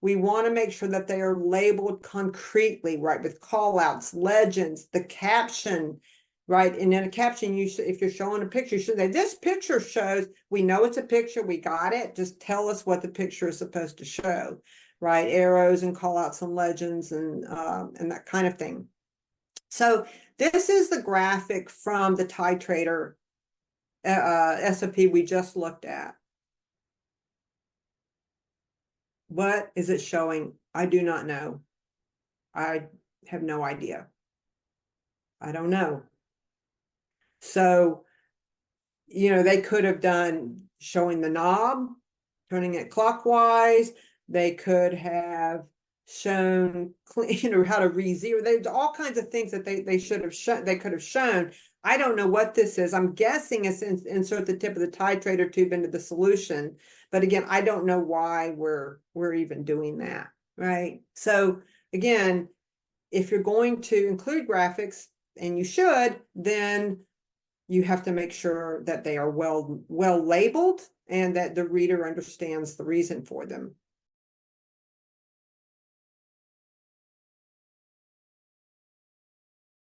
We want to make sure that they are labeled concretely, right, with call outs, legends, the caption, right? And in a caption, if you're showing a picture, you should say, this picture shows, we know it's a picture, we got it. Just tell us what the picture is supposed to show, right? Arrows and call outs and legends and that kind of thing. So this is the graphic from the titrator SOP we just looked at. What is it showing? I do not know. I have no idea. I don't know. So, they could have done showing the knob, turning it clockwise. They could have shown, how to re-zero. There's all kinds of things that they should have shown. They could have shown. I don't know what this is. I'm guessing it's insert the tip of the titrator tube into the solution. But again, I don't know why we're even doing that, right? So again, if you're going to include graphics, and you should, then you have to make sure that they are well labeled and that the reader understands the reason for them.